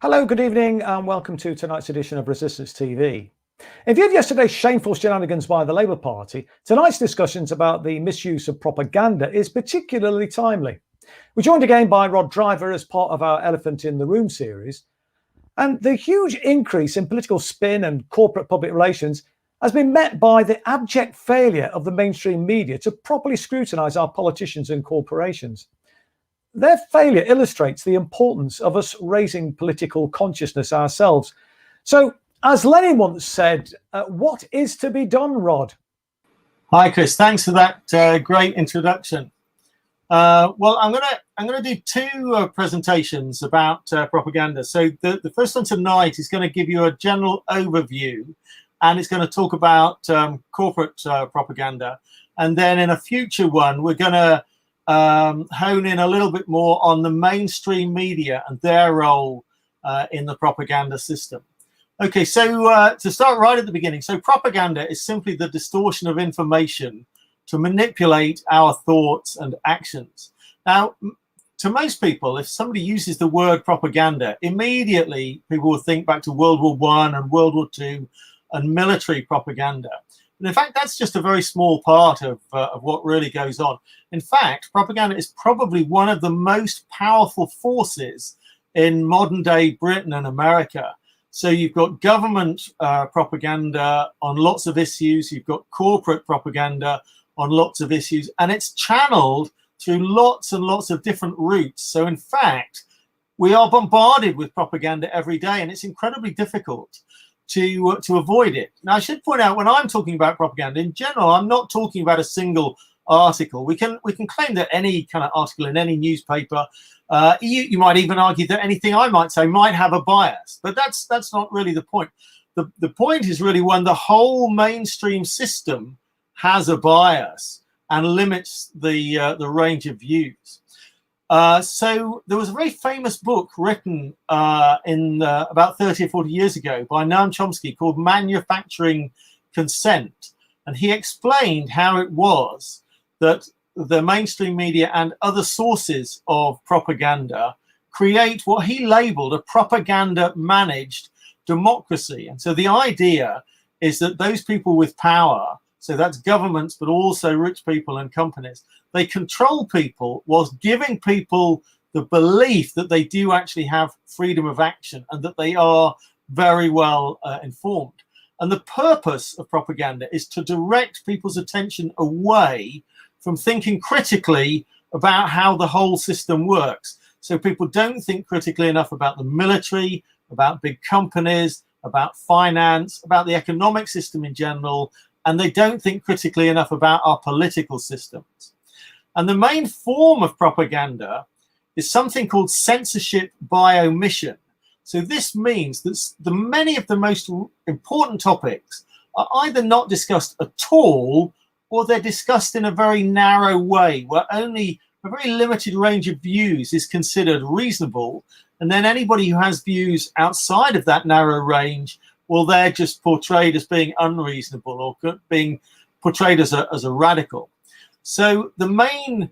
Hello, good evening, and welcome to tonight's edition of Resistance TV. In view of yesterday's shameful shenanigans by the Labour Party, tonight's discussions about the misuse of propaganda is particularly timely. We're joined again by Rod Driver as part of our Elephant in the Room series, and the huge increase in political spin and corporate public relations has been met by the abject failure of the mainstream media to properly scrutinise our politicians and corporations. Their failure illustrates the importance of us raising political consciousness ourselves. So, as Lenin once said, what is to be done, Rod? Hi, Chris. Thanks for that great introduction. Well, I'm gonna do two presentations about propaganda. So the first one tonight is going to give you a general overview, and it's going to talk about corporate propaganda. And then in a future one, we're going to hone in a little bit more on the mainstream media and their role in the propaganda system. Okay, so to start right at the beginning, so propaganda is simply the distortion of information to manipulate our thoughts and actions. Now, to most people, if somebody uses the word propaganda, immediately people will think back to World War I and World War II and military propaganda. And in fact, that's just a very small part of what really goes on. In fact, propaganda is probably one of the most powerful forces in modern day Britain and America. So you've got government propaganda on lots of issues, you've got corporate propaganda on lots of issues, and it's channeled through lots and lots of different routes. So in fact, we are bombarded with propaganda every day, and it's incredibly difficult to avoid it. Now, I should point out, when I'm talking about propaganda in general, I'm not talking about a single article. We can claim that any kind of article in any newspaper, you might even argue that anything I might say might have a bias, but that's not really the point. The point is really when the whole mainstream system has a bias and limits the range of views. So there was a very famous book written in about 30 or 40 years ago by Noam Chomsky called Manufacturing Consent. And he explained how it was that the mainstream media and other sources of propaganda create what he labeled a propaganda managed democracy. And so the idea is that those people with power, so that's governments, but also rich people and companies, they control people whilst giving people the belief that they do actually have freedom of action and that they are very well informed. And the purpose of propaganda is to direct people's attention away from thinking critically about how the whole system works. So people don't think critically enough about the military, about big companies, about finance, about the economic system in general, and they don't think critically enough about our political systems. And the main form of propaganda is something called censorship by omission. So this means that many of the most important topics are either not discussed at all, or they're discussed in a very narrow way, where only a very limited range of views is considered reasonable. And then anybody who has views outside of that narrow range, well, they're just portrayed as being unreasonable or being portrayed as a radical. So the main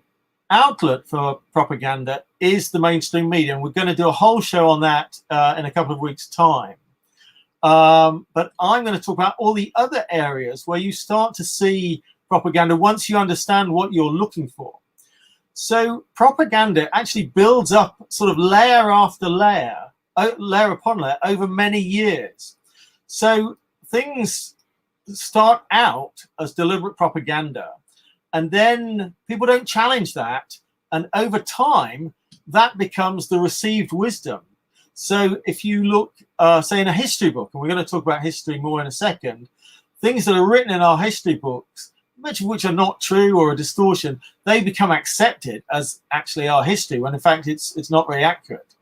outlet for propaganda is the mainstream media, and we're going to do a whole show on that in a couple of weeks' time. But I'm going to talk about all the other areas where you start to see propaganda once you understand what you're looking for. So propaganda actually builds up sort of layer after layer, layer upon layer over many years. So things start out as deliberate propaganda, and then people don't challenge that. And over time, that becomes the received wisdom. So if you look, say, in a history book, and we're going to talk about history more in a second, things that are written in our history books, much of which are not true or a distortion, they become accepted as actually our history, when in fact it's not very accurate.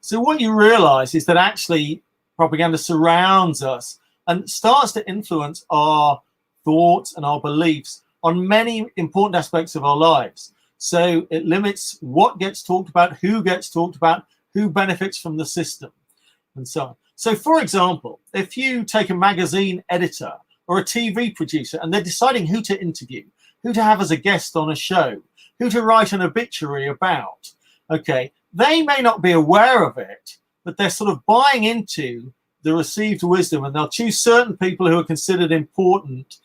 So what you realize is that actually propaganda surrounds us and starts to influence our thoughts and our beliefs on many important aspects of our lives. So it limits what gets talked about, who gets talked about, who benefits from the system, and so on. So for example, if you take a magazine editor or a TV producer and they're deciding who to interview, who to have as a guest on a show, who to write an obituary about, okay, they may not be aware of it, but they're sort of buying into the received wisdom, and they'll choose certain people who are considered important.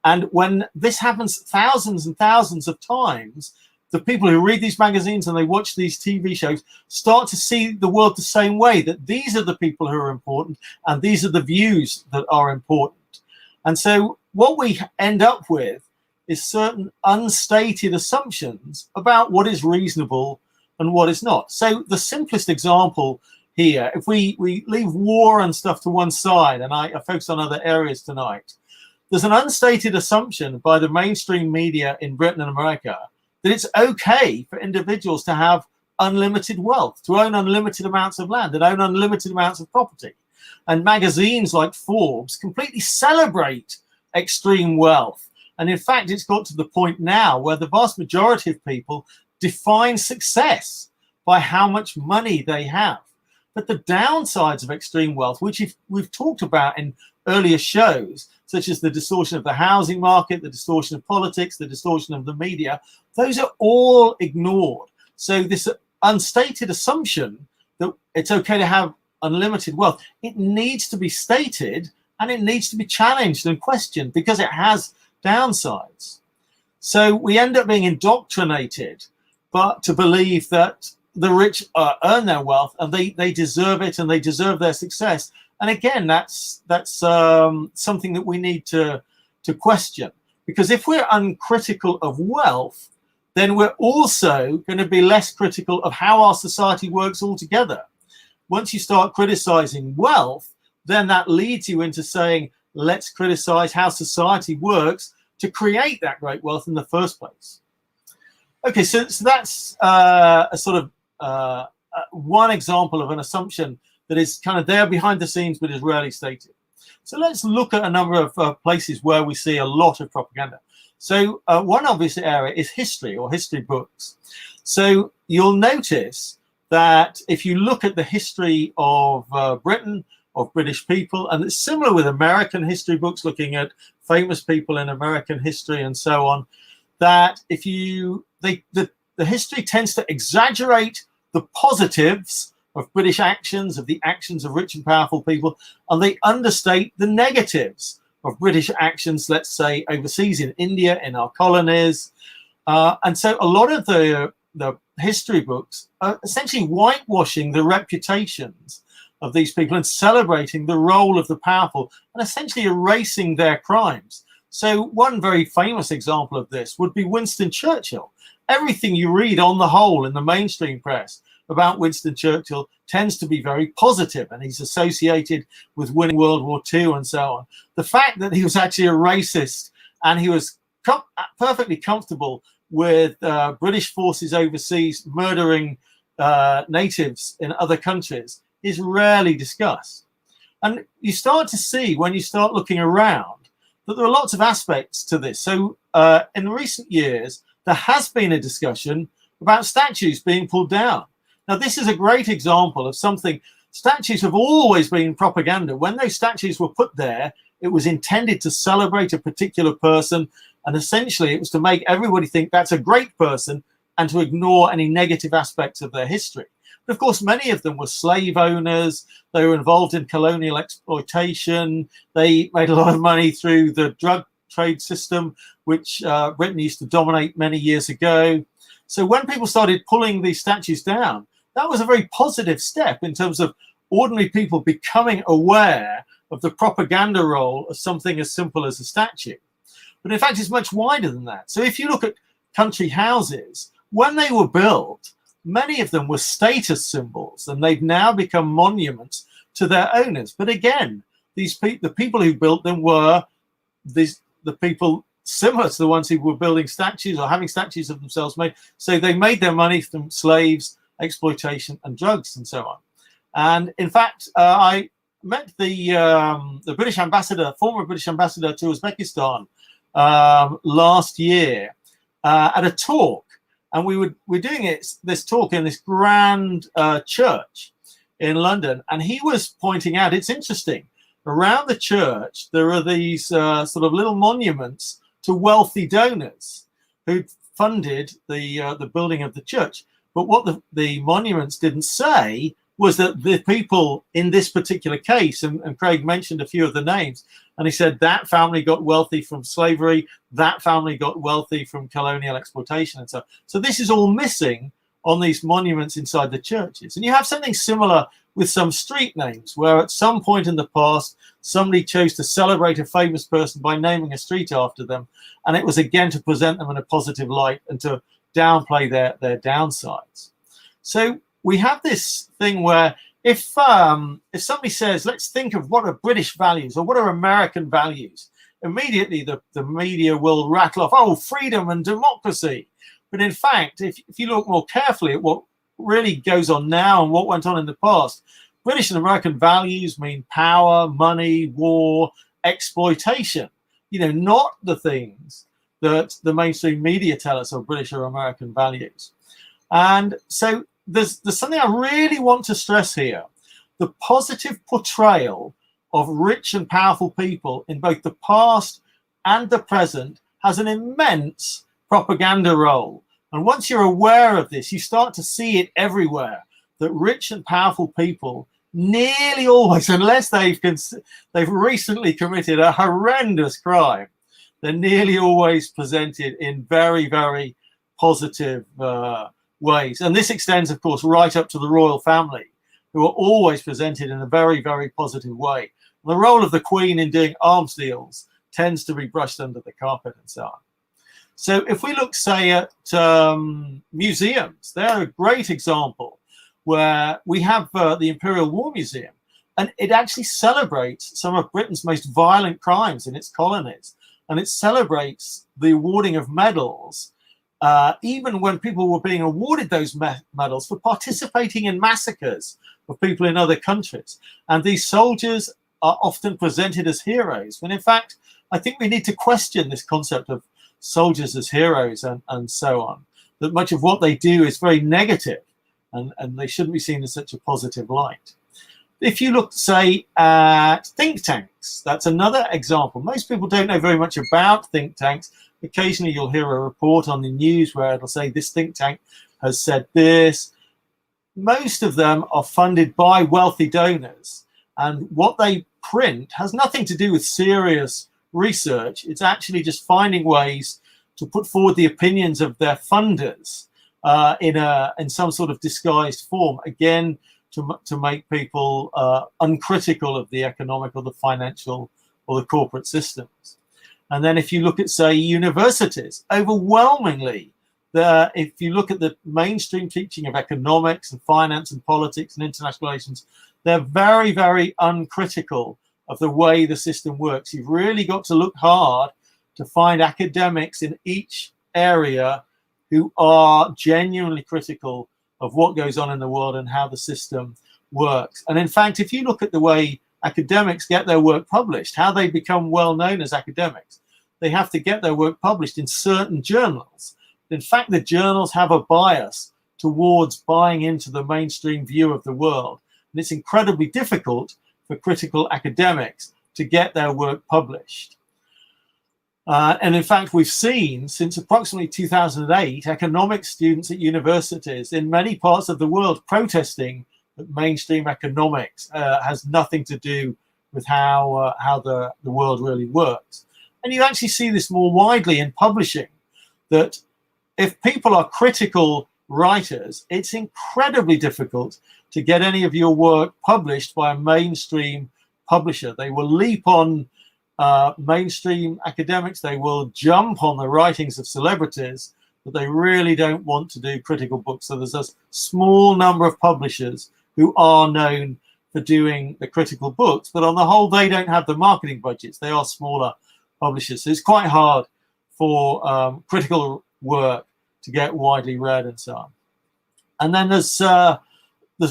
And when this happens thousands and thousands of times, the people who read these magazines and they watch these TV shows start to see the world the same way, that these are the people who are important and these are the views that are important. And so what we end up with is certain unstated assumptions about what is reasonable and what is not. So the simplest example here, if we leave war and stuff to one side, and I focus on other areas tonight, there's an unstated assumption by the mainstream media in Britain and America that it's okay for individuals to have unlimited wealth, to own unlimited amounts of land, and own unlimited amounts of property. And magazines like Forbes completely celebrate extreme wealth. And in fact, it's got to the point now where the vast majority of people define success by how much money they have. But the downsides of extreme wealth, which we've talked about in earlier shows, such as the distortion of the housing market, the distortion of politics, the distortion of the media, those are all ignored. So this unstated assumption that it's okay to have unlimited wealth, it needs to be stated and it needs to be challenged and questioned because it has downsides. So we end up being indoctrinated but to believe that the rich earn their wealth and they deserve it and they deserve their success. And again, that's something that we need to question, because if we're uncritical of wealth, then we're also going to be less critical of how our society works altogether. Once you start criticizing wealth, then that leads you into saying, let's criticize how society works to create that great wealth in the first place. Okay, so that's a sort of one example of an assumption that is kind of there behind the scenes but is rarely stated. So let's look at a number of places where we see a lot of propaganda. So one obvious area is history or history books. So you'll notice that if you look at the history of Britain, of British people, and it's similar with American history books, looking at famous people in American history and so on, that if the history tends to exaggerate the positives of British actions, of the actions of rich and powerful people, and they understate the negatives of British actions, let's say overseas in India, in our colonies. And so a lot of the history books are essentially whitewashing the reputations of these people and celebrating the role of the powerful and essentially erasing their crimes. So one very famous example of this would be Winston Churchill. Everything you read on the whole in the mainstream press about Winston Churchill tends to be very positive, and he's associated with winning World War II and so on. The fact that he was actually a racist and he was perfectly comfortable with British forces overseas murdering natives in other countries is rarely discussed. And you start to see, when you start looking around, that there are lots of aspects to this. So in recent years, there has been a discussion about statues being pulled down. Now, this is a great example of something. Statues have always been propaganda. When those statues were put there, it was intended to celebrate a particular person, and essentially it was to make everybody think that's a great person and to ignore any negative aspects of their history. But of course, many of them were slave owners. They were involved in colonial exploitation. They made a lot of money through the drug trade system, which Britain used to dominate many years ago. So when people started pulling these statues down, that was a very positive step in terms of ordinary people becoming aware of the propaganda role of something as simple as a statue. But in fact, it's much wider than that. So if you look at country houses, when they were built, many of them were status symbols, and they've now become monuments to their owners. But again, the people who built them were the people similar to the ones who were building statues or having statues of themselves made. So they made their money from slaves, exploitation, and drugs, and so on. And in fact, I met the British ambassador, former British ambassador to Uzbekistan last year at a talk. And we're doing this talk in this grand church in London. And he was pointing out, it's interesting, around the church, there are these sort of little monuments to wealthy donors who funded the building of the church. But what the monuments didn't say was that the people in this particular case, and Craig mentioned a few of the names, and he said that family got wealthy from slavery, that family got wealthy from colonial exploitation, and so on. So this is all missing on these monuments inside the churches. And you have something similar with some street names, where at some point in the past, somebody chose to celebrate a famous person by naming a street after them, and it was again to present them in a positive light and to downplay their downsides. So we have this thing where if somebody says, let's think of what are British values or what are American values, immediately the media will rattle off, oh, freedom and democracy. But in fact, if you look more carefully at what really goes on now and what went on in the past, British and American values mean power, money, war, exploitation, not the things that the mainstream media tell us are British or American values. And so there's something I really want to stress here. The positive portrayal of rich and powerful people in both the past and the present has an immense propaganda role. And once you're aware of this, you start to see it everywhere, that rich and powerful people nearly always, unless they've recently committed a horrendous crime, they're nearly always presented in very, very positive ways. And this extends, of course, right up to the royal family, who are always presented in a very, very positive way. The role of the Queen in doing arms deals tends to be brushed under the carpet and so on. So if we look, say, at museums, they're a great example where we have the Imperial War Museum, and it actually celebrates some of Britain's most violent crimes in its colonies. And it celebrates the awarding of medals, even when people were being awarded those medals for participating in massacres of people in other countries. And these soldiers are often presented as heroes, when in fact, I think we need to question this concept of soldiers as heroes and so on, that much of what they do is very negative, and they shouldn't be seen in such a positive light. If you look, say, at think tanks, that's another example. Most people don't know very much about think tanks. Occasionally you'll hear a report on the news where it'll say this think tank has said this. Most of them are funded by wealthy donors, and what they print has nothing to do with serious research. It's actually just finding ways to put forward the opinions of their funders in some sort of disguised form, again, to make people uncritical of the economic or the financial or the corporate systems. And then if you look at, say, universities, overwhelmingly, if you look at the mainstream teaching of economics and finance and politics and international relations, they're very, very uncritical of the way the system works. You've really got to look hard to find academics in each area who are genuinely critical of what goes on in the world and how the system works. And in fact, if you look at the way academics get their work published, how they become well known as academics, they have to get their work published in certain journals. In fact, the journals have a bias towards buying into the mainstream view of the world. And it's incredibly difficult for critical academics to get their work published. And in fact, we've seen since approximately 2008, economics students at universities in many parts of the world protesting that mainstream economics has nothing to do with how the world really works. And you actually see this more widely in publishing, that if people are critical writers, it's incredibly difficult to get any of your work published by a mainstream publisher. They will leap on mainstream academics, they will jump on the writings of celebrities, but they really don't want to do critical books. So there's a small number of publishers who are known for doing the critical books, but on the whole, they don't have the marketing budgets. They are smaller publishers. So it's quite hard for critical work to get widely read and so on. And then there's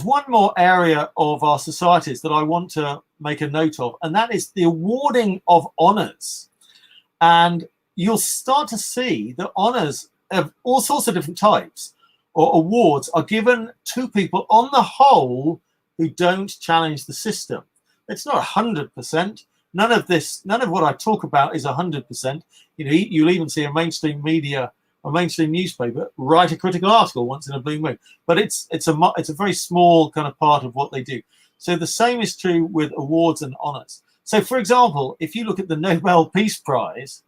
one more area of our societies that I want to make a note of, and that is the awarding of honours. And you'll start to see that honours of all sorts of different types or awards are given to people on the whole who don't challenge the system. It's not 100%. None of what I talk about is 100%. You know, you'll even see a mainstream media a mainstream newspaper write a critical article once in a blue moon, but it's a very small kind of part of what they do. So the same is true with awards and honors. So, for example, if you look at the Nobel Peace Prize,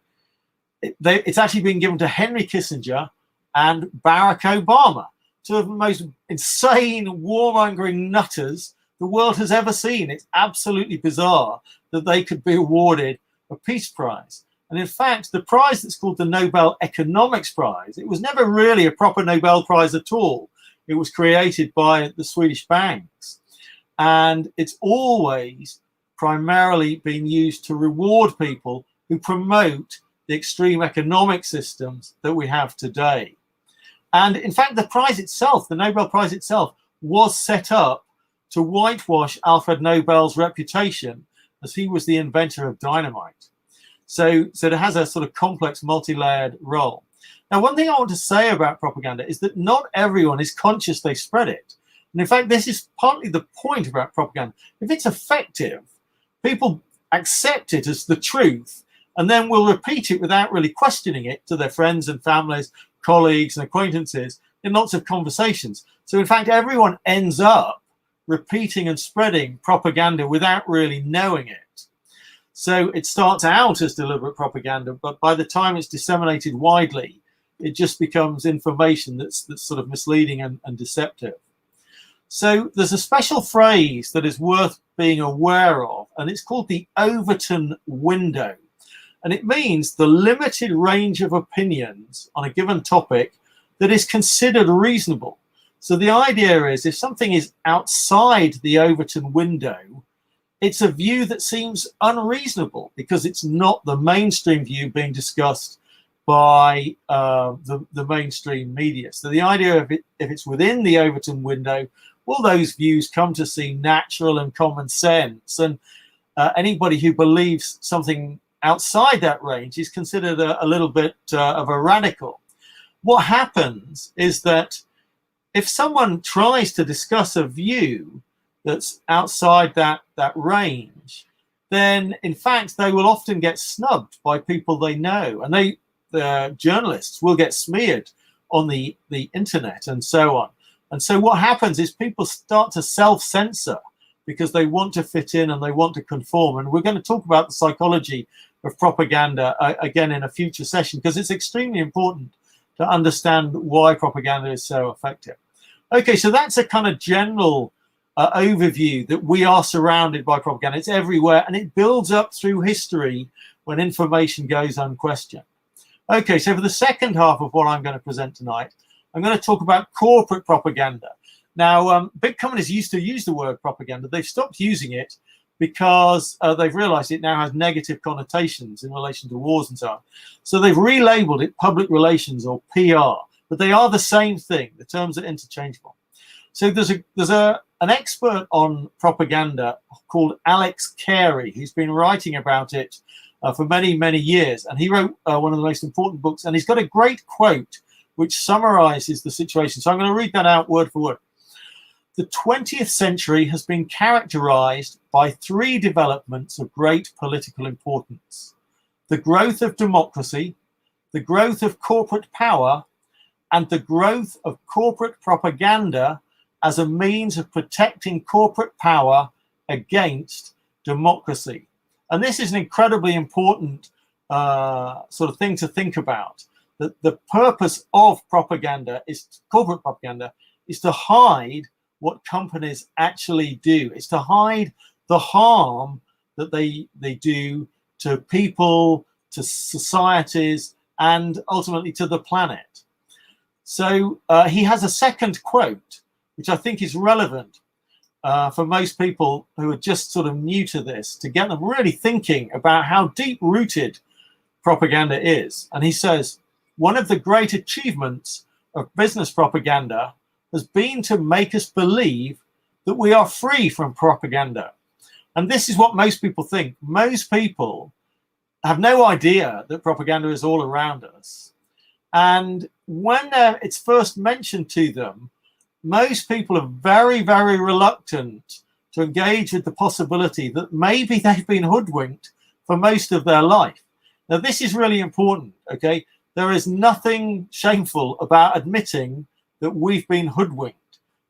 it's actually been given to Henry Kissinger and Barack Obama, two of the most insane warmongering nutters the world has ever seen. It's absolutely bizarre that they could be awarded a Peace Prize. And in fact, the prize that's called the Nobel Economics Prize, it was never really a proper Nobel Prize at all. It was created by the Swedish banks. And it's always primarily been used to reward people who promote the extreme economic systems that we have today. And in fact, the prize itself, the Nobel Prize itself, was set up to whitewash Alfred Nobel's reputation as he was the inventor of dynamite. So it has a sort of complex, multi-layered role. Now, one thing I want to say about propaganda is that not everyone is conscious they spread it. And in fact, this is partly the point about propaganda. If it's effective, people accept it as the truth and then will repeat it without really questioning it to their friends and families, colleagues and acquaintances in lots of conversations. So in fact, everyone ends up repeating and spreading propaganda without really knowing it. So it starts out as deliberate propaganda, but by the time it's disseminated widely, it just becomes information that's sort of misleading and deceptive. So there's a special phrase that is worth being aware of, and it's called the Overton window. And it means the limited range of opinions on a given topic that is considered reasonable. So the idea is if something is outside the Overton window, it's a view that seems unreasonable because it's not the mainstream view being discussed by the mainstream media. So the idea of it, if it's within the Overton window, well, those views come to seem natural and common sense. And anybody who believes something outside that range is considered a little bit of a radical. What happens is that if someone tries to discuss a view that's outside that range, then in fact they will often get snubbed by people they know, and the journalists will get smeared on the internet and so on. And so what happens is people start to self-censor because they want to fit in and they want to conform. And we're going to talk about the psychology of propaganda again in a future session, because it's extremely important to understand why propaganda is so effective. Okay, so that's a kind of general overview that we are surrounded by propaganda. It's everywhere, and it builds up through history when information goes unquestioned. Okay, so for the second half of what I'm going to present tonight, I'm going to talk about corporate propaganda. Now, big companies used to use the word propaganda. They've stopped using it because they've realized it now has negative connotations in relation to wars and so on. So they've relabeled it public relations or PR, but they are the same thing. The terms are interchangeable. So there's an expert on propaganda called Alex Carey, who's been writing about it for many, many years. And he wrote one of the most important books, and he's got a great quote which summarizes the situation. So I'm going to read that out word for word. The 20th century has been characterized by three developments of great political importance: the growth of democracy, the growth of corporate power, and the growth of corporate propaganda as a means of protecting corporate power against democracy. And this is an incredibly important sort of thing to think about. That the purpose of propaganda corporate propaganda is to hide what companies actually do. It's to hide the harm that they do to people, to societies, and ultimately to the planet. So he has a second quote, which I think is relevant for most people who are just sort of new to this, to get them really thinking about how deep-rooted propaganda is. And he says, one of the great achievements of business propaganda has been to make us believe that we are free from propaganda. And this is what most people think. Most people have no idea that propaganda is all around us. And when it's first mentioned to them, most people are very, very reluctant to engage with the possibility that maybe they've been hoodwinked for most of their life. Now, this is really important, okay? there is nothing shameful about admitting that we've been hoodwinked.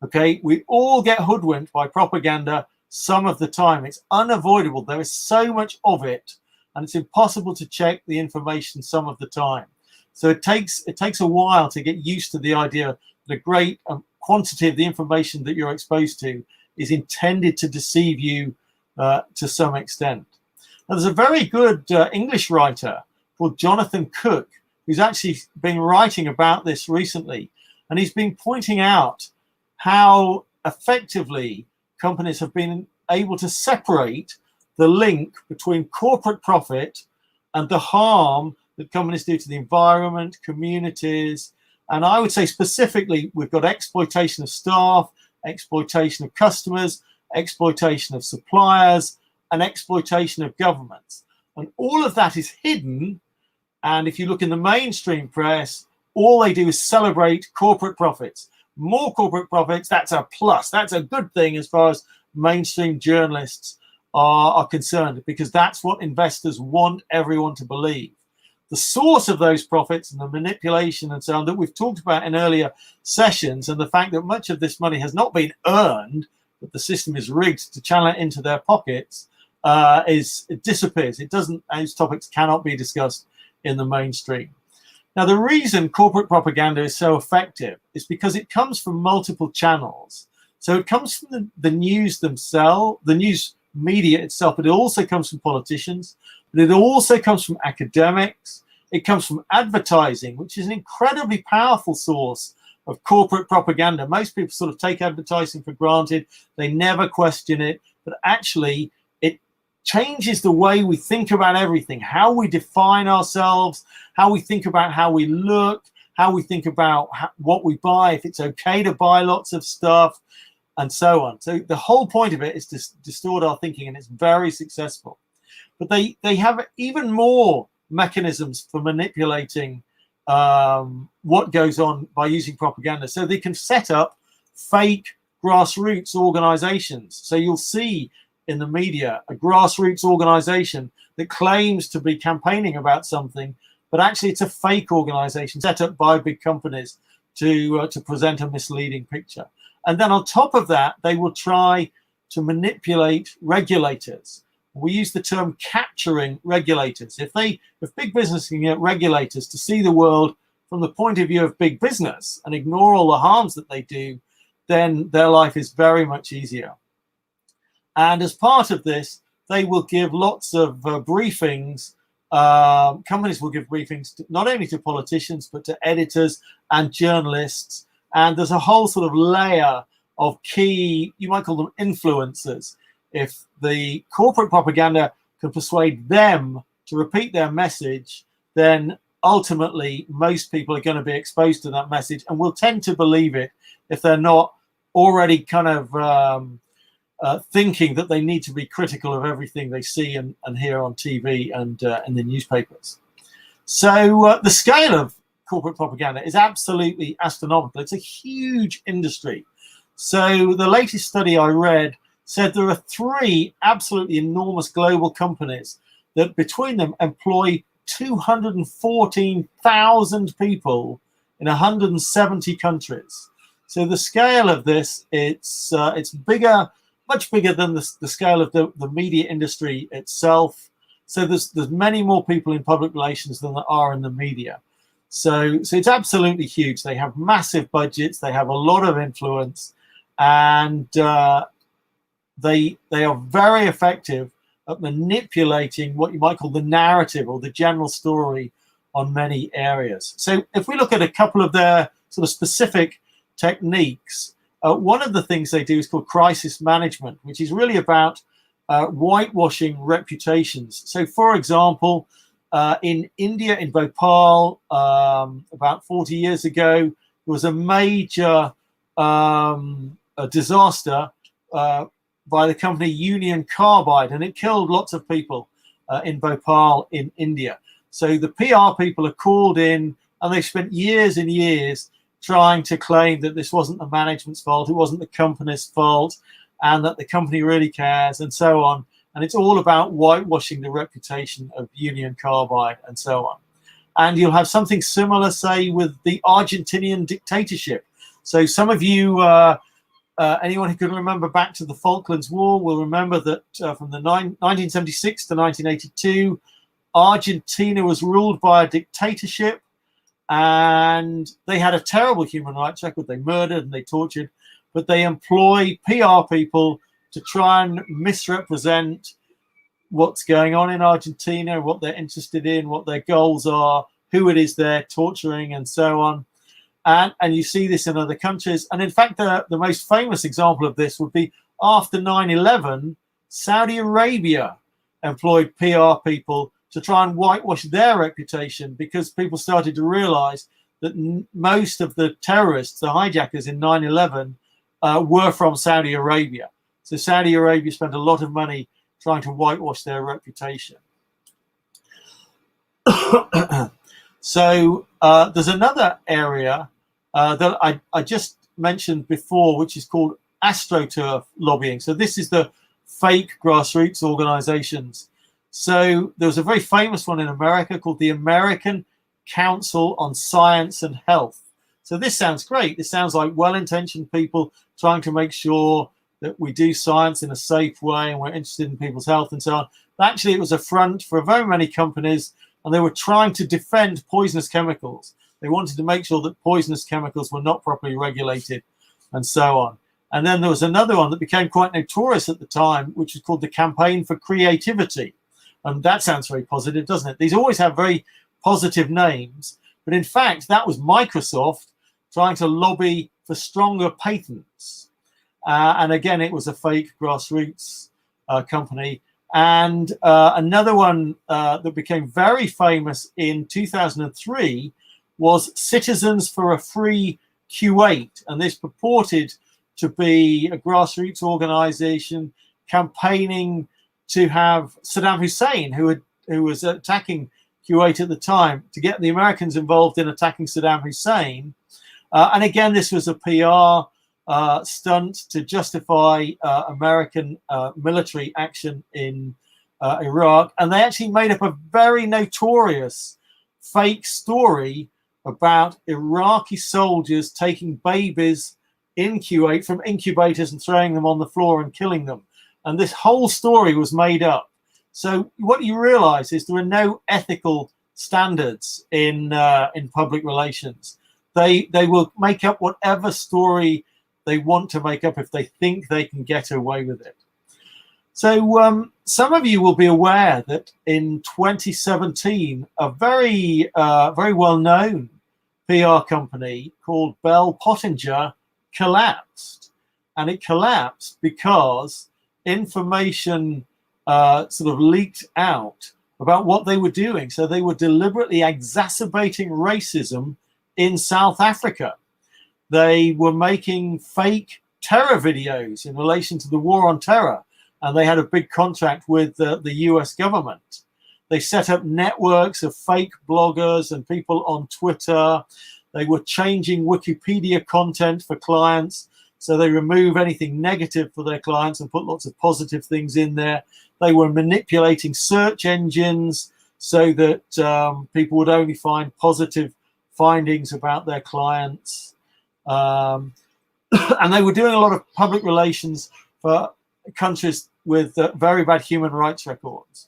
Okay, we all get hoodwinked by propaganda some of the time. It's unavoidable. There is so much of it, and it's impossible to check the information some of the time. So it takes a while to get used to the idea that a great quantity of the information that you're exposed to is intended to deceive you to some extent. Now, there's a very good English writer called Jonathan Cook who's actually been writing about this recently, and he's been pointing out how effectively companies have been able to separate the link between corporate profit and the harm that companies do to the environment, communities, and I would say specifically we've got exploitation of staff, exploitation of customers, exploitation of suppliers, and exploitation of governments. And all of that is hidden, and if you look in the mainstream press, all they do is celebrate corporate profits. More corporate profits, that's a plus. That's a good thing as far as mainstream journalists are concerned, because that's what investors want everyone to believe. The source of those profits and the manipulation and so on that we've talked about in earlier sessions, and the fact that much of this money has not been earned, but the system is rigged to channel it into their pockets, it disappears. It doesn't. Those topics cannot be discussed in the mainstream. Now, the reason corporate propaganda is so effective is because it comes from multiple channels. So it comes from the news themselves, the news media itself, but it also comes from politicians, but it also comes from academics. It comes from advertising, which is an incredibly powerful source of corporate propaganda. Most people sort of take advertising for granted. They never question it, but actually it changes the way we think about everything, how we define ourselves, how we think about how we look, how we think about what we buy, if it's okay to buy lots of stuff, and so on. So the whole point of it is to distort our thinking, and it's very successful. But they have even more mechanisms for manipulating what goes on by using propaganda. So they can set up fake grassroots organizations. So you'll see in the media a grassroots organization that claims to be campaigning about something, but actually it's a fake organization set up by big companies to present a misleading picture. And then on top of that, they will try to manipulate regulators. We use the term capturing regulators. If big business can get regulators to see the world from the point of view of big business and ignore all the harms that they do, then their life is very much easier. And as part of this, they will give lots of briefings. Companies will give briefings not only to politicians, but to editors and journalists. And there's a whole sort of layer of key, you might call them influencers. If the corporate propaganda can persuade them to repeat their message, then ultimately most people are going to be exposed to that message and will tend to believe it if they're not already kind of thinking that they need to be critical of everything they see and hear on TV and in the newspapers. So the scale of corporate propaganda is absolutely astronomical. It's a huge industry. So the latest study I read said there are 3 absolutely enormous global companies that between them employ 214,000 people in 170 countries. So the scale of this, it's bigger, much bigger than the scale of the media industry itself. So there's many more people in public relations than there are in the media. So it's absolutely huge. They have massive budgets. They have a lot of influence, and they are very effective at manipulating what you might call the narrative or the general story on many areas. So if we look at a couple of their sort of specific techniques, one of the things they do is called crisis management, which is really about whitewashing reputations. So for example, in India, in Bhopal, about 40 years ago, there was a major disaster by the company Union Carbide, and it killed lots of people in Bhopal in India. So the PR people are called in, and they spent years and years trying to claim that this wasn't the management's fault, it wasn't the company's fault, and that the company really cares, and so on. And it's all about whitewashing the reputation of Union Carbide and so on. And you'll have something similar, say, with the Argentinian dictatorship. So some of you, anyone who can remember back to the Falklands War will remember that from the 1976 to 1982, Argentina was ruled by a dictatorship, and they had a terrible human rights record. They murdered and they tortured, but they employ PR people to try and misrepresent what's going on in Argentina, what they're interested in, what their goals are, who it is they're torturing, and so on. And you see this in other countries. And in fact, the most famous example of this would be after 9/11, Saudi Arabia employed PR people to try and whitewash their reputation, because people started to realize that most of the terrorists, the hijackers in 9/11, were from Saudi Arabia. So Saudi Arabia spent a lot of money trying to whitewash their reputation. So there's another area that I just mentioned before, which is called AstroTurf lobbying. So this is the fake grassroots organizations. So there was a very famous one in America called the American Council on Science and Health. So this sounds great. This sounds like well-intentioned people trying to make sure that we do science in a safe way and we're interested in people's health and so on. But actually, it was a front for very many companies, and they were trying to defend poisonous chemicals. They wanted to make sure that poisonous chemicals were not properly regulated and so on. And then there was another one that became quite notorious at the time, which was called the Campaign for Creativity. And that sounds very positive, doesn't it? These always have very positive names. But in fact, that was Microsoft trying to lobby for stronger patents. And again, it was a fake grassroots company. And another one that became very famous in 2003 was Citizens for a Free Kuwait. And this purported to be a grassroots organization campaigning to have Saddam Hussein, who was attacking Kuwait at the time, to get the Americans involved in attacking Saddam Hussein. And again, this was a PR stunt to justify American military action in Iraq. And they actually made up a very notorious fake story about Iraqi soldiers taking babies in Kuwait from incubators and throwing them on the floor and killing them. And this whole story was made up. So what you realize is there are no ethical standards in public relations. They will make up whatever story they want to make up if they think they can get away with it. So some of you will be aware that in 2017, a very well-known PR company called Bell Pottinger collapsed. And it collapsed because information sort of leaked out about what they were doing. So they were deliberately exacerbating racism in South Africa. They were making fake terror videos in relation to the war on terror, and they had a big contract with the US government. They set up networks of fake bloggers and people on Twitter. They were changing Wikipedia content for clients, so they remove anything negative for their clients and put lots of positive things in there. They were manipulating search engines so that people would only find positive findings about their clients. And they were doing a lot of public relations for countries with very bad human rights records.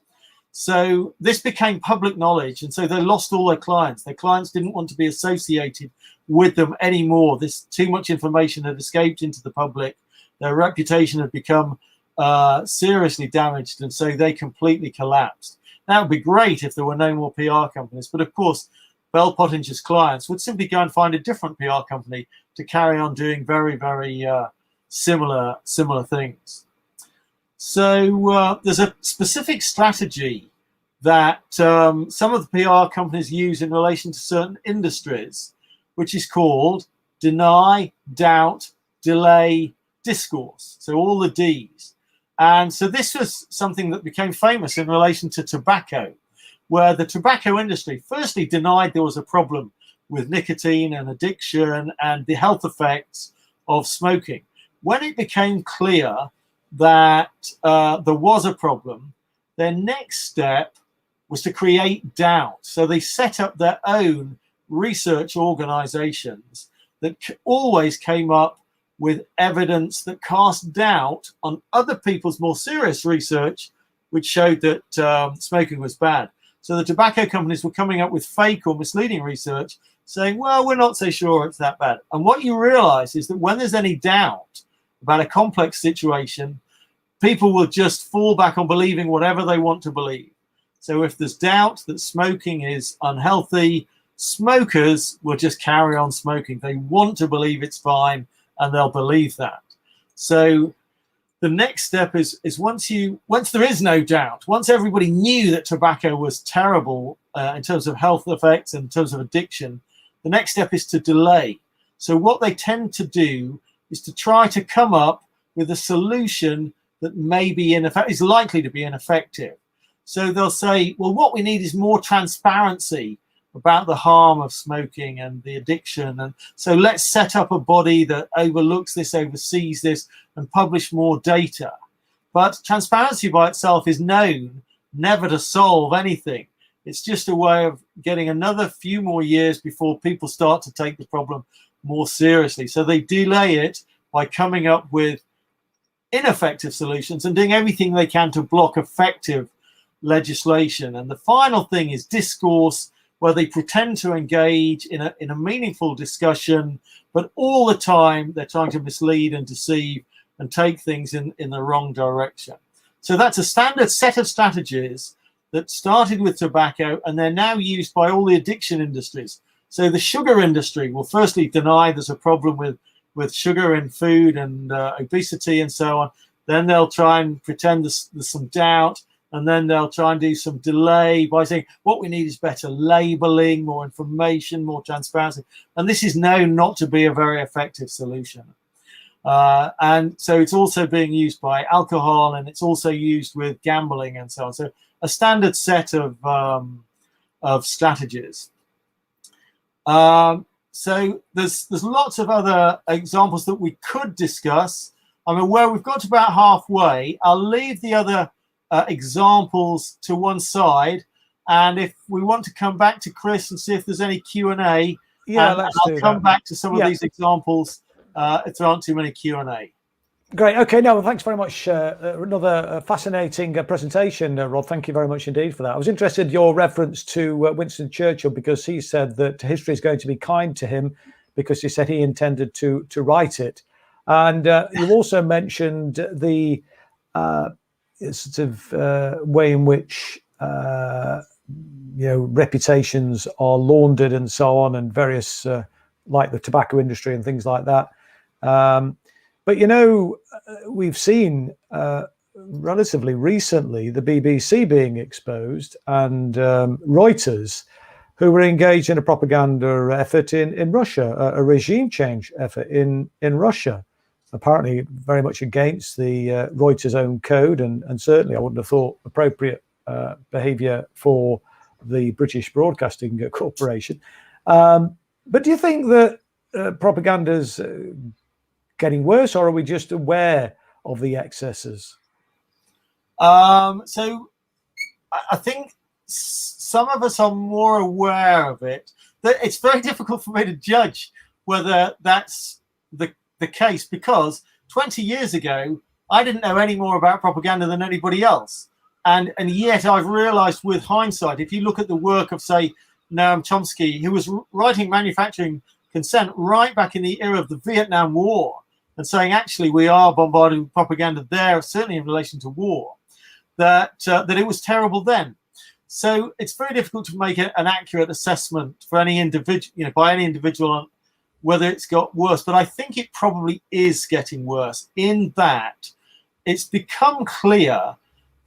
So this became public knowledge, and so they lost all their clients. Their clients didn't want to be associated with them anymore. Too much information had escaped into the public. Their reputation had become seriously damaged, and so they completely collapsed. That would be great if there were no more PR companies, but of course, Bell Pottinger's clients would simply go and find a different PR company to carry on doing very, very similar things. So there's a specific strategy that some of the PR companies use in relation to certain industries, which is called deny, doubt, delay, discourse. So all the Ds. And so this was something that became famous in relation to tobacco, where the tobacco industry firstly denied there was a problem with nicotine and addiction and the health effects of smoking. When it became clear that there was a problem, their next step was to create doubt. So they set up their own research organizations that always came up with evidence that cast doubt on other people's more serious research, which showed that smoking was bad. So the tobacco companies were coming up with fake or misleading research saying, well, we're not so sure it's that bad. And what you realize is that when there's any doubt about a complex situation, people will just fall back on believing whatever they want to believe. So if there's doubt that smoking is unhealthy, smokers will just carry on smoking. They want to believe it's fine, and they'll believe that. So the next step is once there is no doubt, once everybody knew that tobacco was terrible in terms of health effects and in terms of addiction, the next step is to delay. So what they tend to do is to try to come up with a solution that may be is likely to be ineffective. So they'll say, well, what we need is more transparency about the harm of smoking and the addiction. And so let's set up a body that overlooks this, oversees this, and publish more data. But transparency by itself is known never to solve anything. It's just a way of getting another few more years before people start to take the problem more seriously. So they delay it by coming up with ineffective solutions and doing everything they can to block effective legislation. And the final thing is discourse, where they pretend to engage in a meaningful discussion, but all the time they're trying to mislead and deceive and take things in the wrong direction. So that's a standard set of strategies that started with tobacco, and they're now used by all the addiction industries. So the sugar industry will firstly deny there's a problem with sugar in food and obesity and so on. Then they'll try and pretend there's some doubt. And then they'll try and do some delay by saying what we need is better labeling, more information, more transparency. And this is known not to be a very effective solution. And so it's also being used by alcohol, and it's also used with gambling and so on. So a standard set of strategies. So there's lots of other examples that we could discuss. I'm aware we've got to about halfway. I'll leave the other examples to one side, and if we want to come back to Chris and see if there's any Q&A, I'll come back to some of these examples if there aren't too many Q&A. Great. Okay. No, well, thanks very much. Another fascinating presentation, Rod. Thank you very much indeed for that. I was interested in your reference to Winston Churchill, because he said that history is going to be kind to him, because he said he intended to write it. And you also mentioned the sort of way in which reputations are laundered and so on, and various like the tobacco industry and things like that. But we've seen relatively recently the BBC being exposed, and Reuters, who were engaged in a propaganda effort in Russia, a regime change effort in Russia. Apparently very much against the Reuters' own code, and certainly I wouldn't have thought appropriate behaviour for the British Broadcasting Corporation. But do you think that propaganda's getting worse, or are we just aware of the excesses? So I think some of us are more aware of it. It's very difficult for me to judge whether that's the case, because 20 years ago I didn't know any more about propaganda than anybody else, and yet I've realized with hindsight, if you look at the work of, say, Noam Chomsky, who was writing Manufacturing Consent right back in the era of the Vietnam War, and saying actually we are bombarded with propaganda there, certainly in relation to war, that it was terrible then. So it's very difficult to make an accurate assessment for any individual, by any individual, on whether it's got worse. But I think it probably is getting worse, in that it's become clear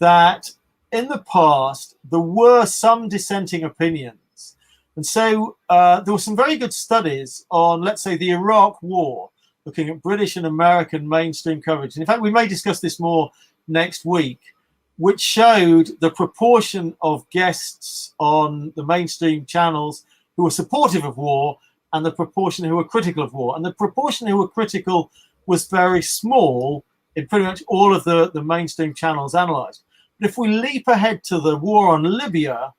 that in the past there were some dissenting opinions. And so there were some very good studies on, let's say, the Iraq War, looking at British and American mainstream coverage. And in fact, we may discuss this more next week, which showed the proportion of guests on the mainstream channels who were supportive of war and the proportion who were critical of war. And the proportion who were critical was very small in pretty much all of the mainstream channels analysed. But if we leap ahead to the war on Libya,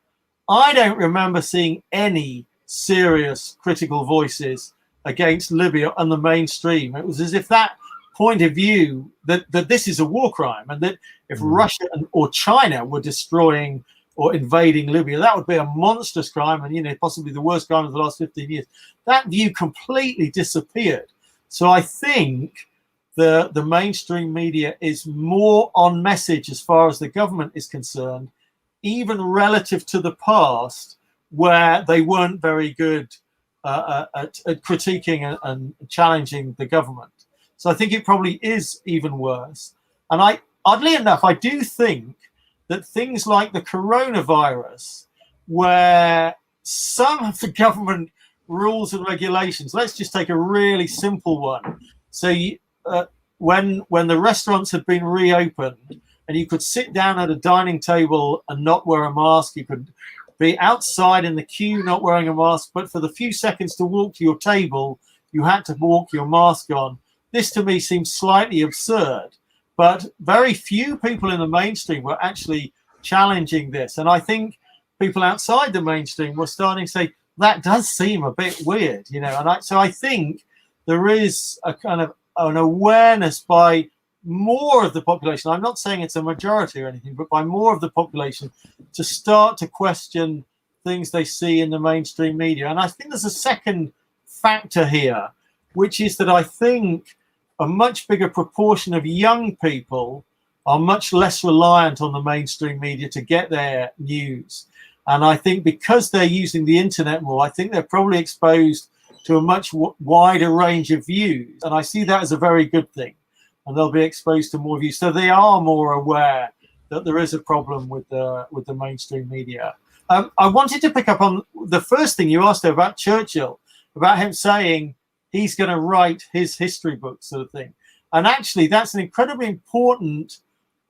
I don't remember seeing any serious critical voices against Libya on the mainstream. It was as if that point of view that this is a war crime, and that if Russia or China were destroying or invading Libya, that would be a monstrous crime, and possibly the worst crime of the last 15 years. That view completely disappeared. So I think the mainstream media is more on message as far as the government is concerned, even relative to the past, where they weren't very good at critiquing and challenging the government. So I think it probably is even worse. And oddly enough, I do think that things like the coronavirus, where some of the government rules and regulations, let's just take a really simple one. So when the restaurants had been reopened and you could sit down at a dining table and not wear a mask, you could be outside in the queue not wearing a mask, but for the few seconds to walk to your table, you had to walk your mask on. This to me seems slightly absurd, but very few people in the mainstream were actually challenging this. And I think people outside the mainstream were starting to say, that does seem a bit weird, so I think there is a kind of an awareness by more of the population. I'm not saying it's a majority or anything, but by more of the population to start to question things they see in the mainstream media. And I think there's a second factor here, which is that I think a much bigger proportion of young people are much less reliant on the mainstream media to get their news. And I think because they're using the internet more, I think they're probably exposed to a much wider range of views. And I see that as a very good thing. And they'll be exposed to more views. So they are more aware that there is a problem with the mainstream media. I wanted to pick up on the first thing you asked about Churchill, about him saying he's going to write his history book, sort of thing. And actually, that's an incredibly important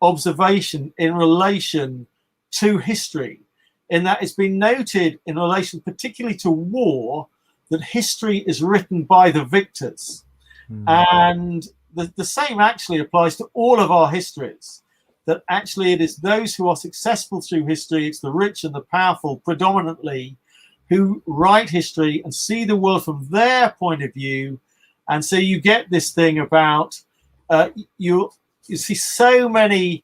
observation in relation to history, in that it's been noted in relation particularly to war that history is written by the victors. And the same actually applies to all of our histories, that actually it is those who are successful through history, it's the rich and the powerful predominantly, who write history and see the world from their point of view. And so you get this thing about, you see so many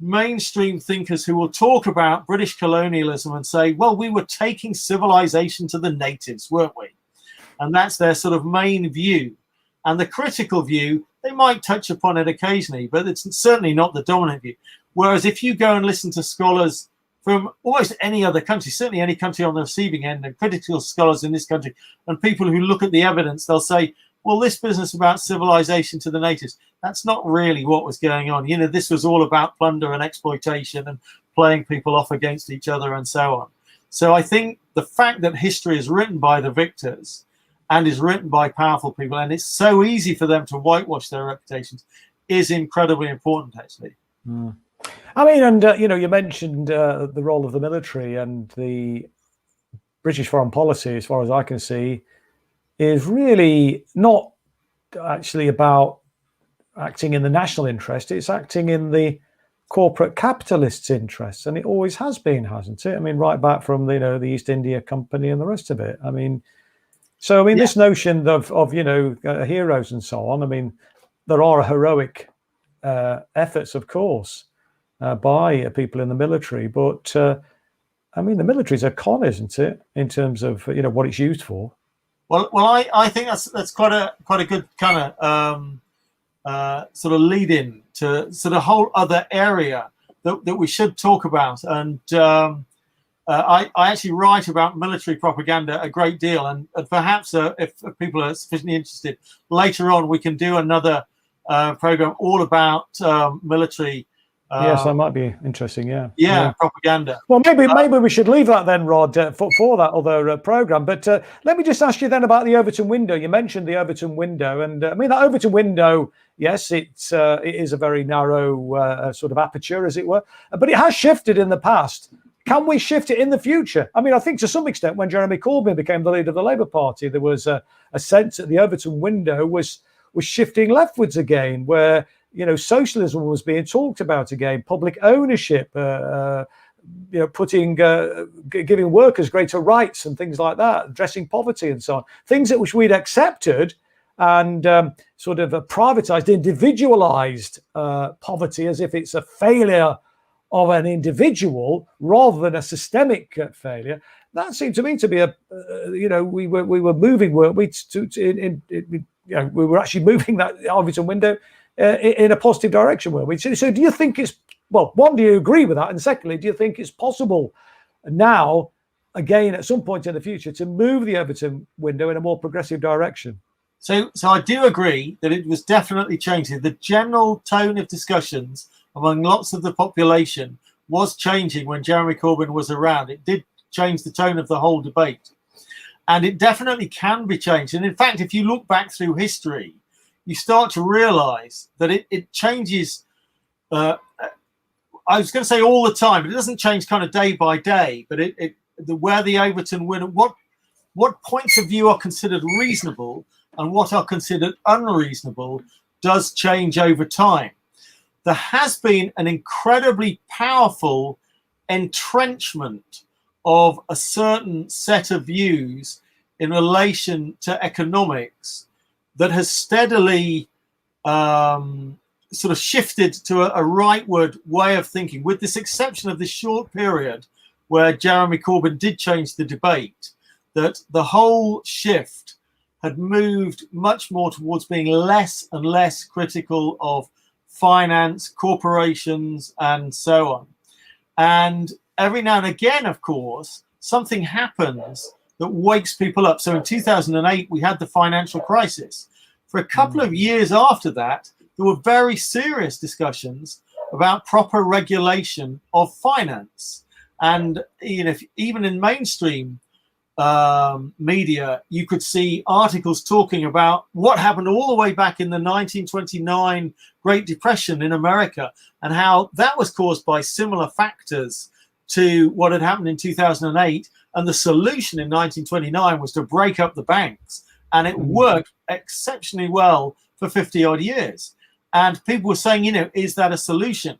mainstream thinkers who will talk about British colonialism and say, well, we were taking civilization to the natives, weren't we? And that's their sort of main view. And the critical view, they might touch upon it occasionally, but it's certainly not the dominant view. Whereas if you go and listen to scholars from almost any other country, certainly any country on the receiving end, and critical scholars in this country, and people who look at the evidence, they'll say, well, this business about civilization to the natives, that's not really what was going on. This was all about plunder and exploitation and playing people off against each other and so on. So I think the fact that history is written by the victors and is written by powerful people, and it's so easy for them to whitewash their reputations, is incredibly important, actually. I mean, and, you mentioned the role of the military, and the British foreign policy, as far as I can see, is really not actually about acting in the national interest. It's acting in the corporate capitalists' interests, and it always has been, hasn't it? I mean, right back from the East India Company and the rest of it. I mean, this notion of heroes and so on. I mean, there are heroic efforts, of course, by people in the military, but the military is a con, isn't it, in terms of what it's used for? Well, I think that's quite a good kind of sort of lead in to sort of whole other area that we should talk about. And I actually write about military propaganda a great deal, and perhaps if people are sufficiently interested, later on we can do another program all about military. Yes, that might be interesting. Yeah, propaganda. Well, maybe we should leave that then, Rod, for that other program. But let me just ask you then about the Overton window. You mentioned the Overton window, and that Overton window, yes, it is a very narrow sort of aperture, as it were, but it has shifted in the past. Can we shift it in the future? I think to some extent, when Jeremy Corbyn became the leader of the Labour Party, there was a sense that the Overton window was shifting leftwards again, where socialism was being talked about again, public ownership, putting, giving workers greater rights and things like that, addressing poverty and so on, things that which we'd accepted and sort of privatized, individualized poverty as if it's a failure of an individual rather than a systemic failure. That seemed to me to be we were moving, weren't we? We were actually moving that Overton window in a positive direction, weren't we? So do you think it's, well, one, do you agree with that? And secondly, do you think it's possible now, again, at some point in the future, to move the Overton window in a more progressive direction? So I do agree that it was definitely changing. The general tone of discussions among lots of the population was changing when Jeremy Corbyn was around. It did change the tone of the whole debate. And it definitely can be changed. And in fact, if you look back through history, you start to realize that it changes. I was going to say all the time, but it doesn't change kind of day by day. But where the Overton winner, what points of view are considered reasonable and what are considered unreasonable does change over time. There has been an incredibly powerful entrenchment of a certain set of views in relation to economics that has steadily sort of shifted to a rightward way of thinking, with this exception of this short period where Jeremy Corbyn did change the debate, that the whole shift had moved much more towards being less and less critical of finance, corporations, and so on. And every now and again, of course, something happens that wakes people up. So in 2008, we had the financial crisis. For a couple of years after that, there were very serious discussions about proper regulation of finance. And even in mainstream media, you could see articles talking about what happened all the way back in the 1929 Great Depression in America and how that was caused by similar factors to what had happened in 2008. And the solution in 1929 was to break up the banks. And it worked exceptionally well for 50 odd years. And people were saying, is that a solution?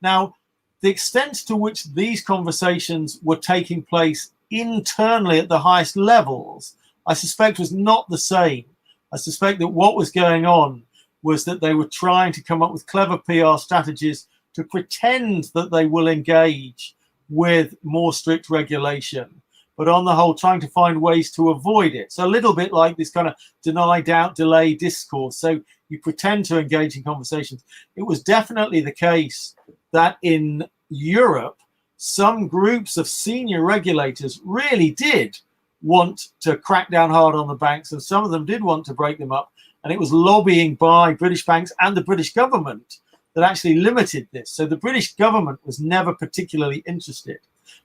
Now, the extent to which these conversations were taking place internally at the highest levels, I suspect was not the same. I suspect that what was going on was that they were trying to come up with clever PR strategies to pretend that they will engage with more strict regulation, but on the whole trying to find ways to avoid it. So a little bit like this kind of deny, doubt, delay discourse. So you pretend to engage in conversations. It was definitely the case that in Europe, some groups of senior regulators really did want to crack down hard on the banks, and some of them did want to break them up. And it was lobbying by British banks and the British government that actually limited this. So the British government was never particularly interested.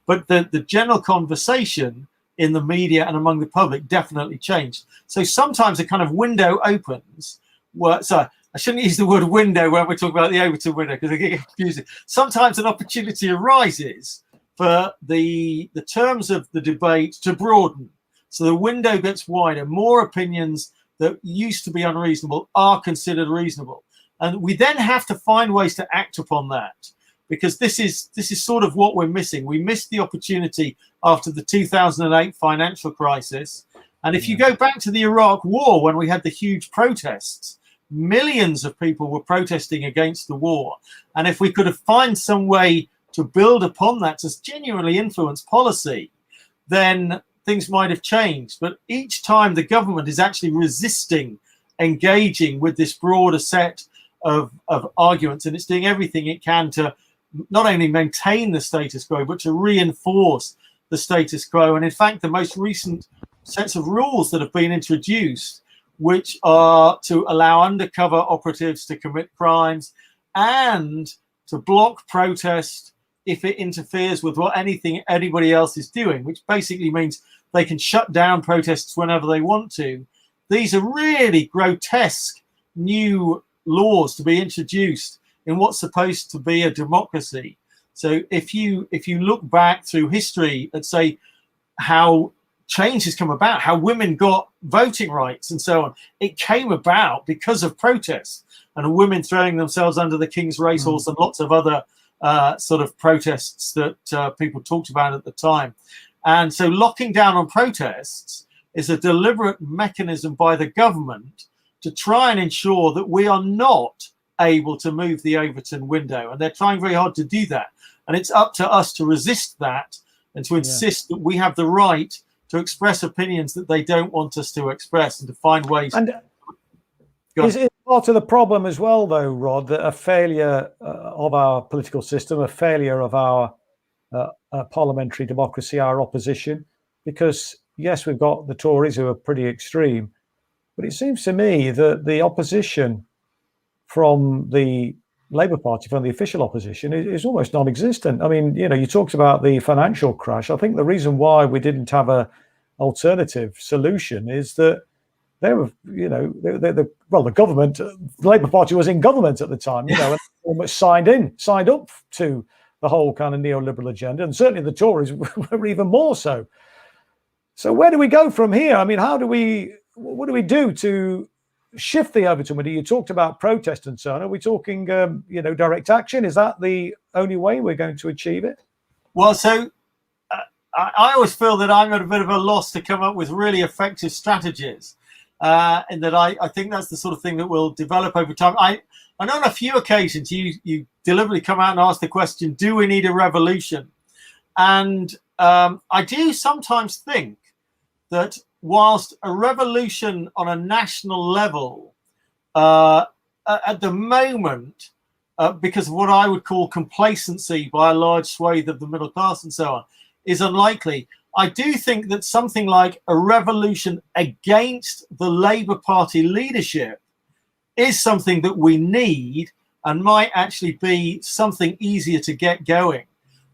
But the general conversation in the media and among the public definitely changed. So sometimes a kind of window opens. So I shouldn't use the word window when we talk about the Overton window because I get confusing. Sometimes an opportunity arises for the terms of the debate to broaden. So the window gets wider. More opinions that used to be unreasonable are considered reasonable. And we then have to find ways to act upon that, because this is sort of what we're missing. We missed the opportunity after the 2008 financial crisis. And if you go back to the Iraq War, when we had the huge protests, millions of people were protesting against the war. And if we could have found some way to build upon that to genuinely influence policy, then things might have changed. But each time the government is actually resisting engaging with this broader set of arguments, and it's doing everything it can to not only maintain the status quo, but to reinforce the status quo. And in fact, the most recent sets of rules that have been introduced, which are to allow undercover operatives to commit crimes and to block protest if it interferes with what anybody else is doing, which basically means they can shut down protests whenever they want to. These are really grotesque new laws to be introduced in what's supposed to be a democracy. So if you look back through history and say how change has come about, how women got voting rights and so on, it came about because of protests and women throwing themselves under the King's racehorse and lots of other sort of protests that people talked about at the time. And so locking down on protests is a deliberate mechanism by the government to try and ensure that we are not able to move the Overton window. And they're trying very hard to do that. And it's up to us to resist that and to insist that we have the right to express opinions that they don't want us to express, and to find ways. And is it part of the problem as well, though, Rod, that a failure of our political system, a failure of our parliamentary democracy, our opposition? Because, yes, we've got the Tories who are pretty extreme, but it seems to me that the opposition from the Labour Party, from the official opposition, is almost non-existent. I mean, you know, you talked about the financial crash. I think the reason why we didn't have a alternative solution is that they were, you know, the government, the Labour Party was in government at the time, you know, and almost signed up to the whole kind of neoliberal agenda, and certainly the Tories were even more so. So where do we go from here? I mean, what do we do to shift the Overton window? You talked about protest and so on. Are we talking, direct action? Is that the only way we're going to achieve it? Well, so I always feel that I'm at a bit of a loss to come up with really effective strategies, and that I think that's the sort of thing that will develop over time. I know on a few occasions you deliberately come out and ask the question, do we need a revolution? And I do sometimes think that whilst a revolution on a national level at the moment, because of what I would call complacency by a large swathe of the middle class and so on, is unlikely, I do think that something like a revolution against the Labour Party leadership is something that we need, and might actually be something easier to get going.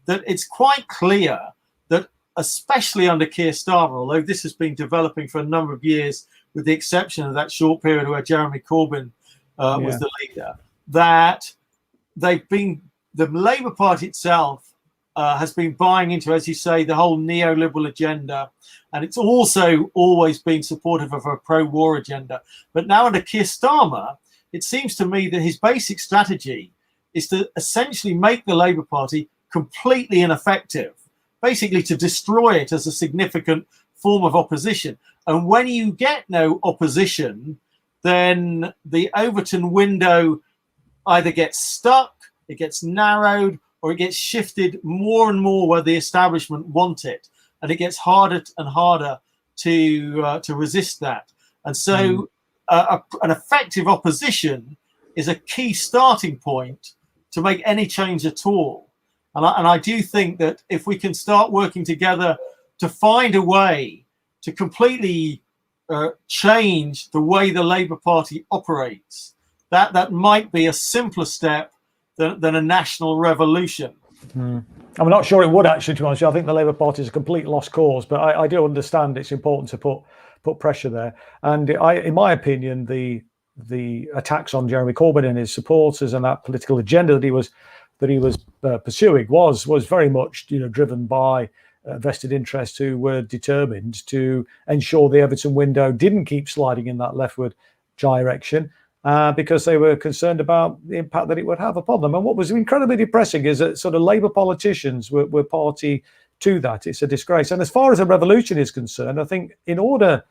That it's quite clear that, especially under Keir Starmer, although this has been developing for a number of years, with the exception of that short period where Jeremy Corbyn was the leader, that the Labour Party itself has been buying into, as you say, the whole neoliberal agenda, and it's also always been supportive of a pro-war agenda. But now under Keir Starmer, it seems to me that his basic strategy is to essentially make the Labour Party completely ineffective, basically to destroy it as a significant form of opposition. And when you get no opposition, then the Overton window either gets stuck, it gets narrowed, or it gets shifted more and more where the establishment want it, and it gets harder and harder to resist that. And so an effective opposition is a key starting point to make any change at all. And I do think that if we can start working together to find a way to completely change the way the Labour Party operates, that might be a simpler step than a national revolution. I'm not sure it would actually, to be honest. I think the Labour Party is a complete lost cause, but I do understand it's important to put pressure there. And in my opinion, the attacks on Jeremy Corbyn and his supporters and that political agenda that he was pursuing was very much, you know, driven by vested interests who were determined to ensure the Everton window didn't keep sliding in that leftward direction, because they were concerned about the impact that it would have upon them. And what was incredibly depressing is that sort of Labour politicians were party to that. It's a disgrace. And as far as a revolution is concerned, I think in order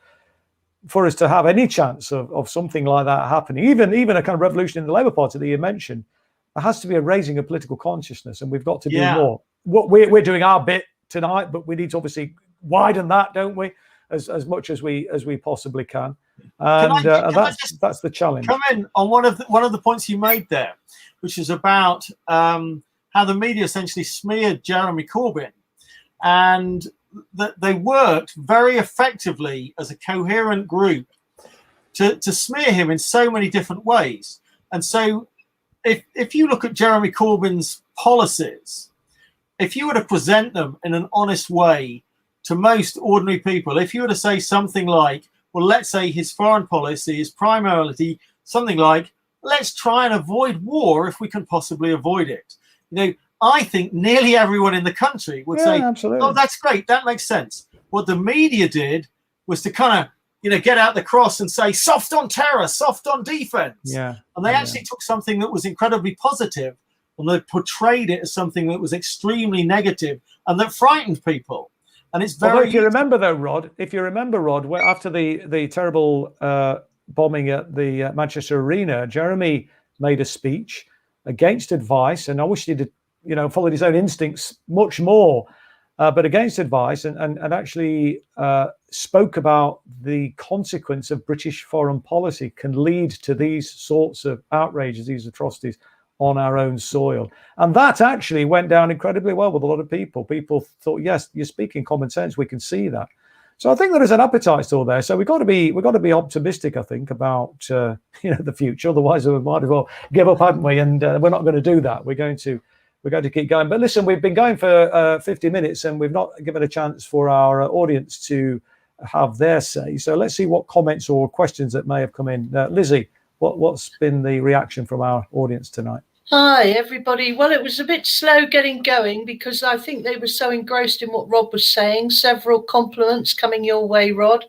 for us to have any chance of something like that happening, even a kind of revolution in the Labour Party that you mentioned, there has to be a raising of political consciousness, and we've got to do more. What we're doing our bit tonight, but we need to obviously widen that, don't we, as much as we possibly can. And that's the challenge. Come in on one of the points you made there, which is about how the media essentially smeared Jeremy Corbyn, and that they worked very effectively as a coherent group to smear him in so many different ways. And so if you look at Jeremy Corbyn's policies, if you were to present them in an honest way to most ordinary people, if you were to say something like, well, let's say his foreign policy is primarily something like, let's try and avoid war if we can possibly avoid it. You know, I think nearly everyone in the country would say, absolutely. Oh, that's great. That makes sense. What the media did was to kind of, you know, get out the cross and say soft on terror, soft on defense. Yeah. And they actually took something that was incredibly positive and they portrayed it as something that was extremely negative and that frightened people. And it's very. Although if you remember, though, Rod, after the terrible bombing at the Manchester Arena, Jeremy made a speech against advice, and I wish he'd, followed his own instincts much more, but against advice, and actually spoke about the consequence of British foreign policy can lead to these sorts of outrages, these atrocities on our own soil. And that actually went down incredibly well with a lot of people. People thought, yes, you're speaking common sense. We can see that. So I think there is an appetite still there. So we've got to be optimistic, I think, about the future. Otherwise, we might as well give up, haven't we? And we're not going to do that. We're going to keep going. But listen, we've been going for 50 minutes, and we've not given a chance for our audience to have their say. So let's see what comments or questions that may have come in. Lizzie, what's been the reaction from our audience tonight? Hi, everybody. Well, it was a bit slow getting going because I think they were so engrossed in what Rod was saying. Several compliments coming your way, Rod.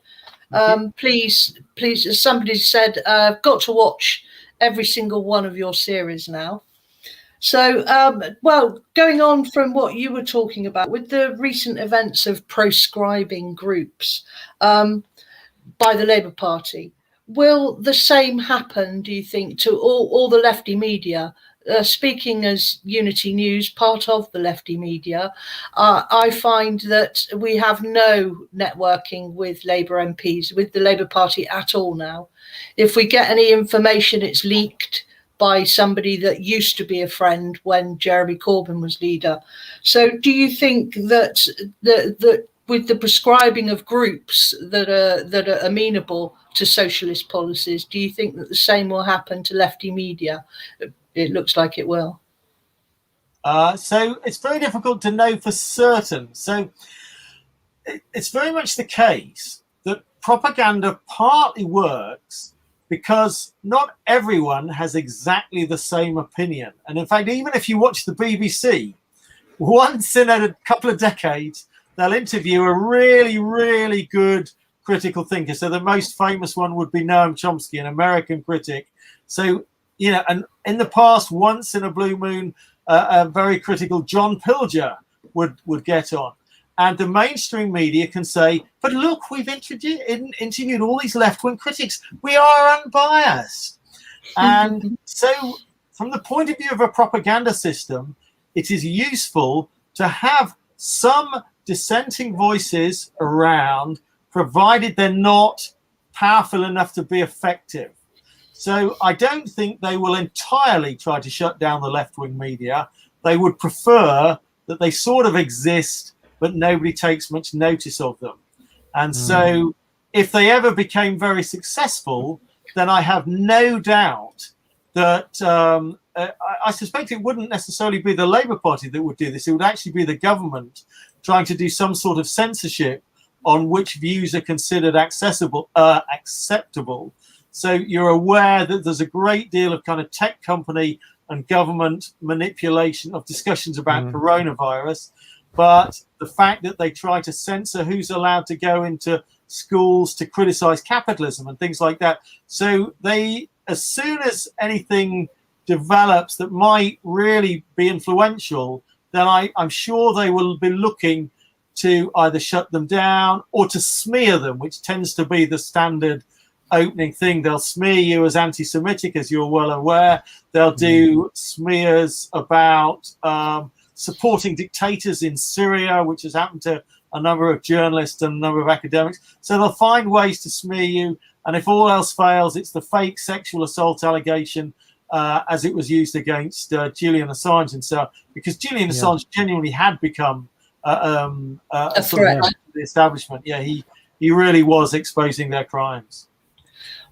Please, as somebody said, I've got to watch every single one of your series now. So, well, going on from what you were talking about with the recent events of proscribing groups by the Labour Party, will the same happen, do you think, to all the lefty media? Speaking as Unity News, part of the lefty media, I find that we have no networking with Labour MPs, with the Labour Party at all now. If we get any information, it's leaked by somebody that used to be a friend when Jeremy Corbyn was leader. So do you think that with the prescribing of groups that are amenable to socialist policies, do you think that the same will happen to lefty media? It looks like it will. So it's very difficult to know for certain. So it's very much the case that propaganda partly works because not everyone has exactly the same opinion. And in fact, even if you watch the BBC, once in a couple of decades, they'll interview a really, really good critical thinker. So the most famous one would be Noam Chomsky, an American critic. So, and in the past, once in a blue moon, a very critical John Pilger would get on. And the mainstream media can say, but look, we've interviewed all these left-wing critics. We are unbiased. And so from the point of view of a propaganda system, it is useful to have some dissenting voices around, provided they're not powerful enough to be effective. So I don't think they will entirely try to shut down the left-wing media. They would prefer that they sort of exist, but nobody takes much notice of them. And so if they ever became very successful, then I have no doubt that I suspect it wouldn't necessarily be the Labour Party that would do this. It would actually be the government trying to do some sort of censorship on which views are considered acceptable. So you're aware that there's a great deal of kind of tech company and government manipulation of discussions about coronavirus. But the fact that they try to censor who's allowed to go into schools to criticize capitalism and things like that. So they, as soon as anything develops that might really be influential, then I'm sure they will be looking to either shut them down or to smear them, which tends to be the standard opening thing. They'll smear you as anti-Semitic, as you're well aware. They'll do smears about supporting dictators in Syria, which has happened to a number of journalists and a number of academics. So they'll find ways to smear you. And if all else fails, it's the fake sexual assault allegation as it was used against Julian Assange and so on, because Julian Assange genuinely had become a threat to the establishment. Yeah, he really was exposing their crimes.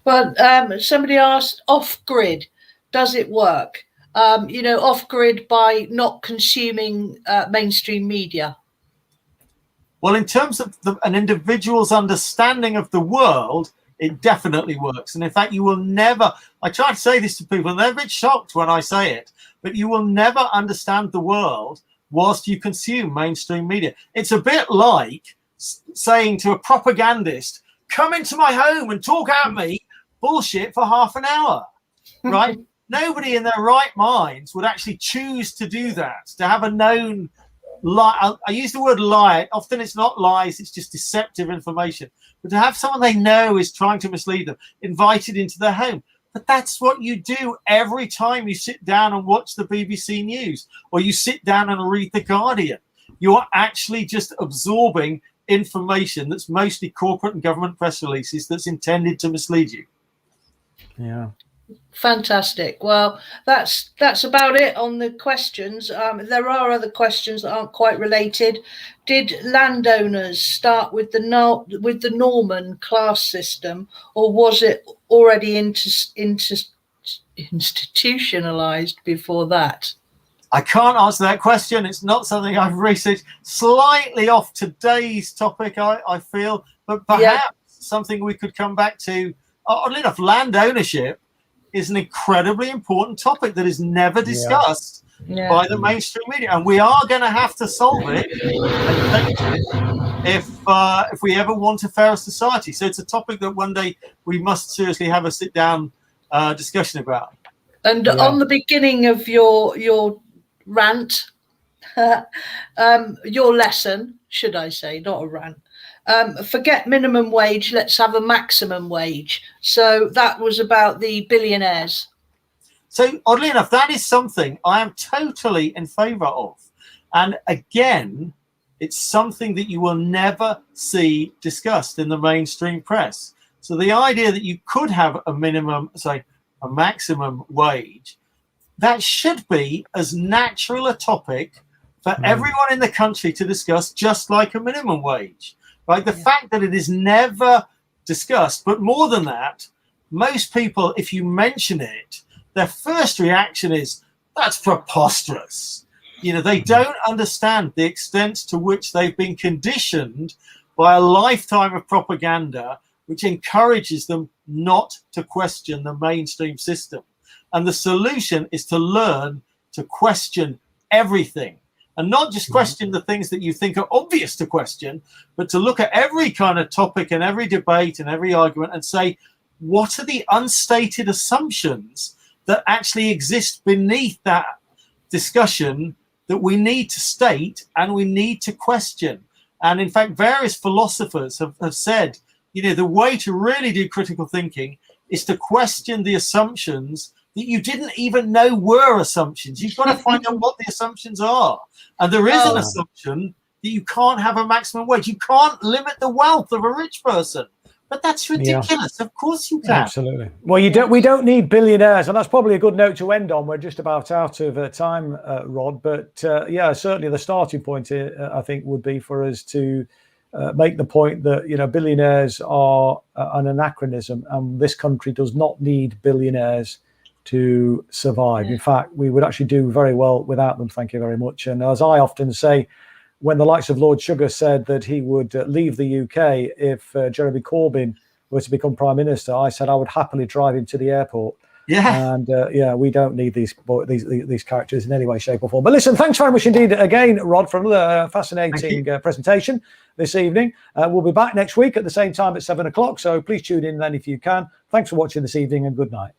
Well, somebody asked, off-grid, does it work? Off-grid by not consuming mainstream media. Well, in terms of an individual's understanding of the world, it definitely works. And in fact, you will never, I try to say this to people, and they're a bit shocked when I say it, but you will never understand the world whilst you consume mainstream media. It's a bit like saying to a propagandist, come into my home and talk at me bullshit for half an hour, right? Nobody in their right minds would actually choose to do that, to have a known lie. I use the word lie. Often it's not lies, it's just deceptive information. But to have someone they know is trying to mislead them, invited into their home. But that's what you do every time you sit down and watch the BBC News, or you sit down and read The Guardian. You are actually just absorbing information that's mostly corporate and government press releases that's intended to mislead you. Yeah. Fantastic. Well, that's about it on the questions. There are other questions that aren't quite related. Did landowners start with the Norman class system, or was it already institutionalized before that? I can't answer that question. It's not something I've researched. Slightly off today's topic, I feel, but perhaps something we could come back to. Oddly enough, land ownership is an incredibly important topic that is never discussed by the mainstream media, and we are going to have to solve it if we ever want a fairer society. So it's a topic that one day we must seriously have a sit-down discussion about. And on the beginning of your rant, your lesson, should I say, not a rant. Forget minimum wage, let's have a maximum wage. So that was about the billionaires. So oddly enough, that is something I am totally in favour of. And again, it's something that you will never see discussed in the mainstream press. So the idea that you could have a maximum wage, that should be as natural a topic for everyone in the country to discuss, just like a minimum wage. Like the fact that it is never discussed, but more than that, most people, if you mention it, their first reaction is, that's preposterous. You know, they don't understand the extent to which they've been conditioned by a lifetime of propaganda, which encourages them not to question the mainstream system. And the solution is to learn to question everything. And not just question the things that you think are obvious to question, but to look at every kind of topic and every debate and every argument and say, what are the unstated assumptions that actually exist beneath that discussion that we need to state and we need to question? And in fact, various philosophers have said, you know, the way to really do critical thinking is to question the assumptions that you didn't even know were assumptions. You've got to find out what the assumptions are. And there is an assumption that you can't have a maximum wage. You can't limit the wealth of a rich person. But that's ridiculous. Yeah. Of course you can. Absolutely. Well, we don't need billionaires, and that's probably a good note to end on. We're just about out of time, Rod. But certainly the starting point here, I think, would be for us to make the point that, you know, billionaires are an anachronism, and this country does not need billionaires to survive. In fact, we would actually do very well without them. Thank you very much. And as I often say, when the likes of Lord Sugar said that he would leave the UK if Jeremy Corbyn were to become Prime Minister, I said I would happily drive him to the airport. Yeah. And we don't need these characters in any way, shape or form. But listen, thanks very much indeed again, Rod, for another fascinating presentation this evening. We'll be back next week at the same time at 7 o'clock. So please tune in then if you can. Thanks for watching this evening, and good night.